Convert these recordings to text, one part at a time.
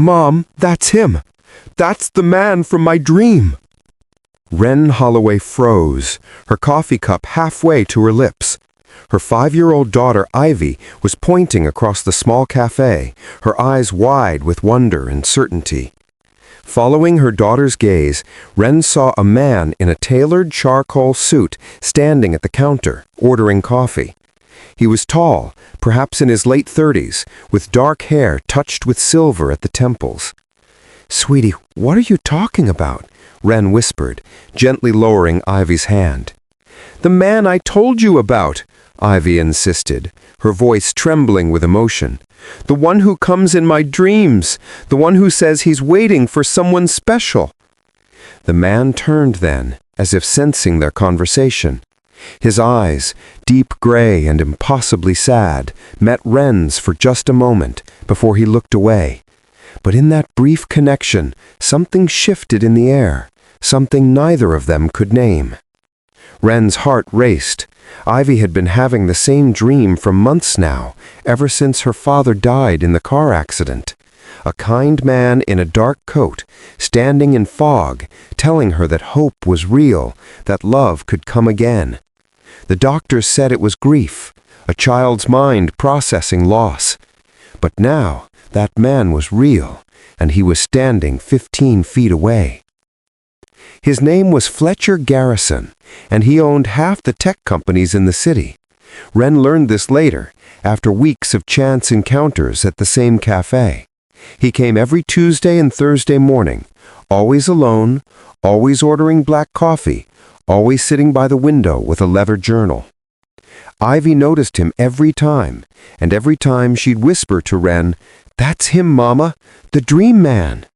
Mom, that's him. That's the man from my dream. Wren Holloway froze, her coffee cup halfway to her lips. Her 5-year-old daughter, Ivy, was pointing across the small cafe, her eyes wide with wonder and certainty. Following her daughter's gaze, Wren saw a man in a tailored charcoal suit standing at the counter, ordering coffee. He was tall, perhaps in his late 30s, with dark hair touched with silver at the temples. "Sweetie, what are you talking about?" Wren whispered, gently lowering Ivy's hand. "The man I told you about," Ivy insisted, her voice trembling with emotion. "The one who comes in my dreams, the one who says he's waiting for someone special." The man turned then, as if sensing their conversation. His eyes, deep gray and impossibly sad, met Wren's for just a moment before he looked away. But in that brief connection, something shifted in the air, something neither of them could name. Wren's heart raced. Ivy had been having the same dream for months now, ever since her father died in the car accident. A kind man in a dark coat, standing in fog, telling her that hope was real, that love could come again. The doctors said it was grief, a child's mind processing loss. But now, that man was real, and he was standing 15 feet away. His name was Fletcher Garrison, and he owned half the tech companies in the city. Wren learned this later, after weeks of chance encounters at the same cafe. He came every Tuesday and Thursday morning, always alone, always ordering black coffee, always sitting by the window with a leather journal. Ivy noticed him every time, and every time she'd whisper to Wren, "That's him, Mama, the dream man."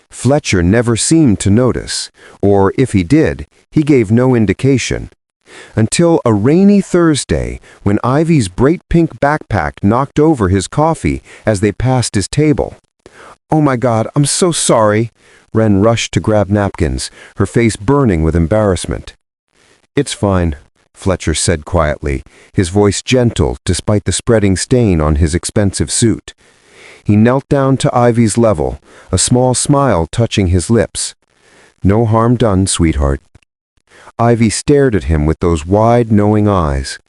Fletcher never seemed to notice, or if he did, he gave no indication. Until a rainy Thursday, when Ivy's bright pink backpack knocked over his coffee as they passed his table. "Oh my God, I'm so sorry." Wren rushed to grab napkins, her face burning with embarrassment. "It's fine," Fletcher said quietly, his voice gentle despite the spreading stain on his expensive suit. He knelt down to Ivy's level, a small smile touching his lips. "No harm done, sweetheart." Ivy stared at him with those wide, knowing eyes.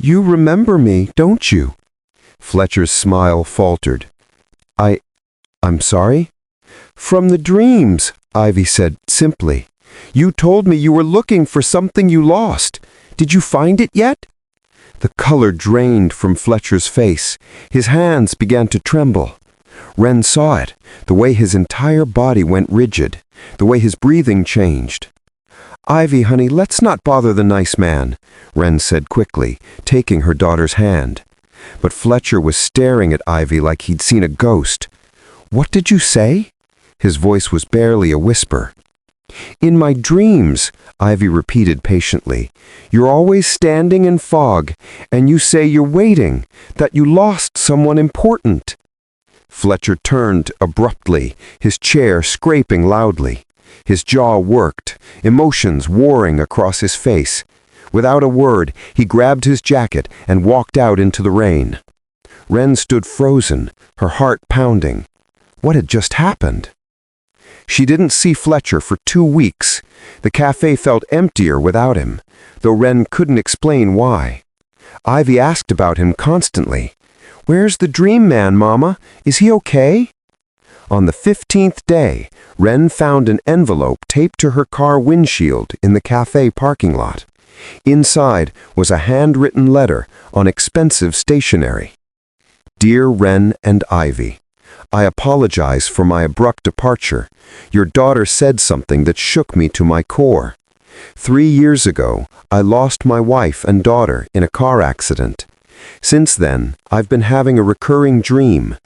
"You remember me, don't you?" Fletcher's smile faltered. I'm sorry?" "From the dreams," Ivy said simply. "You told me you were looking for something you lost. Did you find it yet?" The color drained from Fletcher's face. His hands began to tremble. Wren saw it, the way his entire body went rigid, the way his breathing changed. "Ivy, honey, let's not bother the nice man," Wren said quickly, taking her daughter's hand. But Fletcher was staring at Ivy like he'd seen a ghost. "What did you say?" His voice was barely a whisper. "In my dreams," Ivy repeated patiently, "you're always standing in fog, and you say you're waiting, that you lost someone important." Fletcher turned abruptly, his chair scraping loudly. His jaw worked, emotions warring across his face. Without a word, he grabbed his jacket and walked out into the rain. Wren stood frozen, her heart pounding. What had just happened? She didn't see Fletcher for 2 weeks. The cafe felt emptier without him, though Wren couldn't explain why. Ivy asked about him constantly. "Where's the dream man, Mama? Is he okay?" On the 15th day, Wren found an envelope taped to her car windshield in the cafe parking lot. Inside was a handwritten letter on expensive stationery. "Dear Wren and Ivy, I apologize for my abrupt departure. Your daughter said something that shook me to my core. 3 years ago, I lost my wife and daughter in a car accident. Since then, I've been having a recurring dream,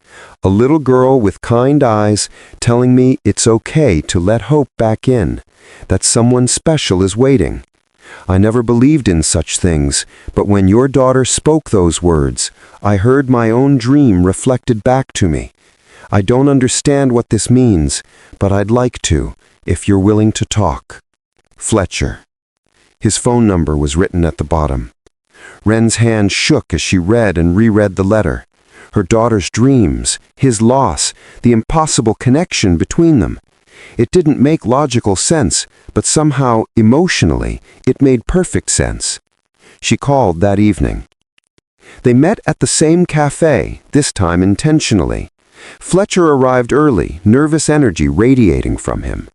a little girl with kind eyes telling me it's okay to let hope back in, that someone special is waiting. I never believed in such things, but when your daughter spoke those words, I heard my own dream reflected back to me. I don't understand what this means, but I'd like to, if you're willing to talk. Fletcher." His phone number was written at the bottom. Wren's hand shook as she read and reread the letter. Her daughter's dreams, his loss, the impossible connection between them. It didn't make logical sense, but somehow, emotionally, it made perfect sense. She called that evening. They met at the same cafe, this time intentionally. Fletcher arrived early, nervous energy radiating from him.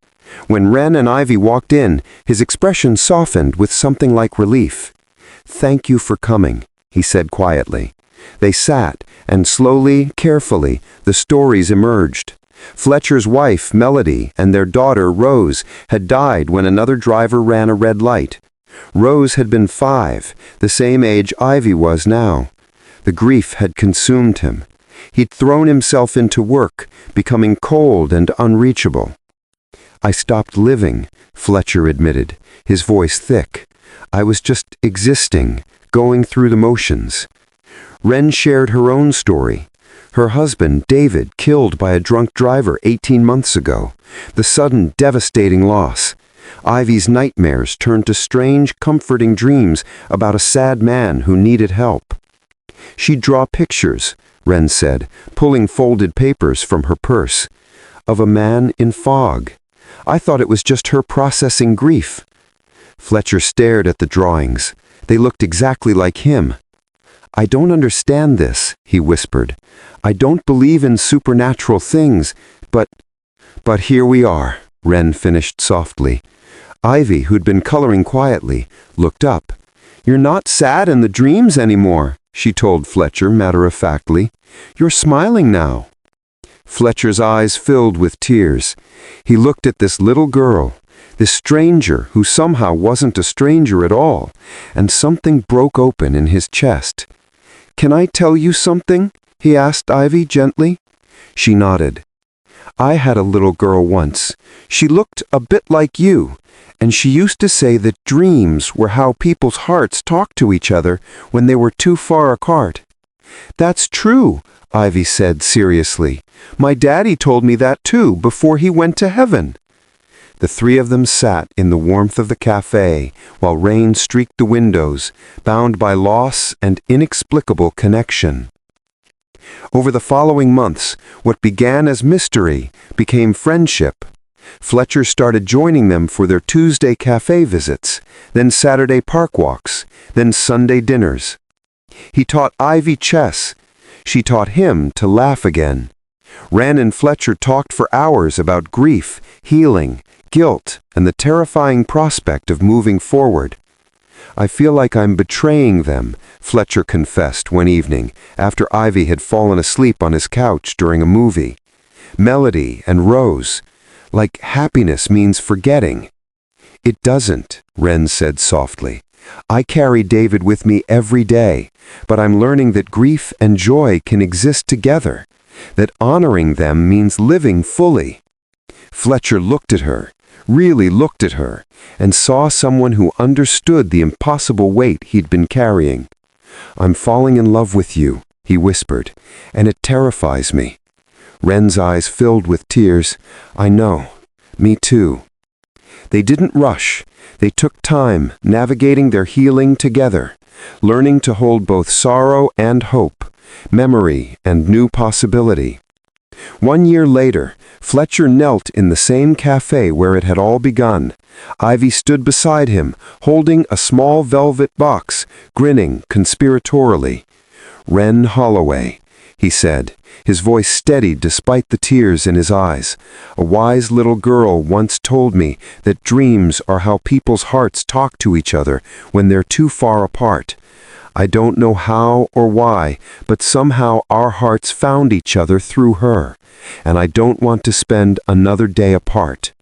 When Wren and Ivy walked in, his expression softened with something like relief. "Thank you for coming," he said quietly. They sat, and slowly, carefully, the stories emerged. Fletcher's wife, Melody, and their daughter, Rose, had died when another driver ran a red light. Rose had been 5, the same age Ivy was now. The grief had consumed him. He'd thrown himself into work, becoming cold and unreachable. "I stopped living," Fletcher admitted, his voice thick. "I was just existing, going through the motions." Wren shared her own story. Her husband, David, killed by a drunk driver 18 months ago. The sudden, devastating loss. Ivy's nightmares turned to strange, comforting dreams about a sad man who needed help. "She'd draw pictures," Wren said, pulling folded papers from her purse, "of a man in fog. I thought it was just her processing grief." Fletcher stared at the drawings. They looked exactly like him. "I don't understand this," he whispered. "I don't believe in supernatural things, but here we are," Wren finished softly. Ivy, who'd been coloring quietly, looked up. "You're not sad in the dreams anymore," she told Fletcher matter-of-factly. "You're smiling now." Fletcher's eyes filled with tears. He looked at this little girl, this stranger who somehow wasn't a stranger at all, and something broke open in his chest. "Can I tell you something?" he asked Ivy gently. She nodded. "I had a little girl once. She looked a bit like you, and she used to say that dreams were how people's hearts talk to each other when they were too far apart." "That's true," Ivy said seriously. "My daddy told me that too before he went to heaven." The three of them sat in the warmth of the cafe while rain streaked the windows, bound by loss and inexplicable connection. Over the following months, what began as mystery became friendship. Fletcher started joining them for their Tuesday cafe visits, then Saturday park walks, then Sunday dinners. He taught Ivy chess. She taught him to laugh again. Wren and Fletcher talked for hours about grief, healing, guilt, and the terrifying prospect of moving forward. "I feel like I'm betraying them," Fletcher confessed one evening after Ivy had fallen asleep on his couch during a movie. "Melody and Rose. Like happiness means forgetting." "It doesn't," Wren said softly. "I carry David with me every day, but I'm learning that grief and joy can exist together, that honoring them means living fully." Fletcher looked at her, really looked at her, and saw someone who understood the impossible weight he'd been carrying. "I'm falling in love with you," he whispered, "and it terrifies me." Wren's eyes filled with tears. "I know. Me too." They didn't rush. They took time, navigating their healing together, learning to hold both sorrow and hope, memory and new possibility. 1 year later, Fletcher knelt in the same cafe where it had all begun. Ivy stood beside him, holding a small velvet box, grinning conspiratorially. "Wren Holloway," he said, his voice steady despite the tears in his eyes. "A wise little girl once told me that dreams are how people's hearts talk to each other when they're too far apart. I don't know how or why, but somehow our hearts found each other through her, and I don't want to spend another day apart."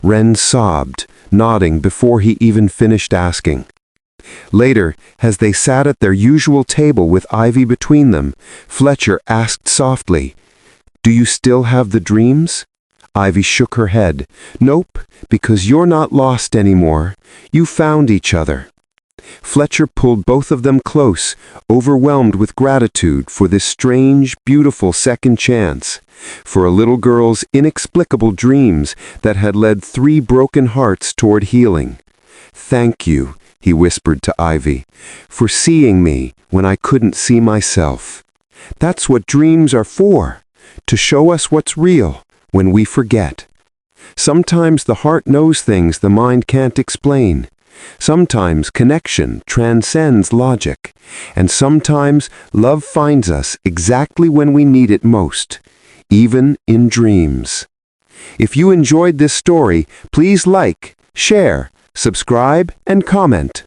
Wren sobbed, nodding before he even finished asking. Later, as they sat at their usual table with Ivy between them, Fletcher asked softly, "Do you still have the dreams?" Ivy shook her head. "Nope, because you're not lost anymore. You found each other." Fletcher pulled both of them close, overwhelmed with gratitude for this strange, beautiful second chance, for a little girl's inexplicable dreams that had led 3 broken hearts toward healing. "Thank you," he whispered to Ivy, "for seeing me when I couldn't see myself." That's what dreams are for, to show us what's real when we forget. Sometimes the heart knows things the mind can't explain. Sometimes connection transcends logic. And sometimes love finds us exactly when we need it most, even in dreams. If you enjoyed this story, please like, share, subscribe, and comment.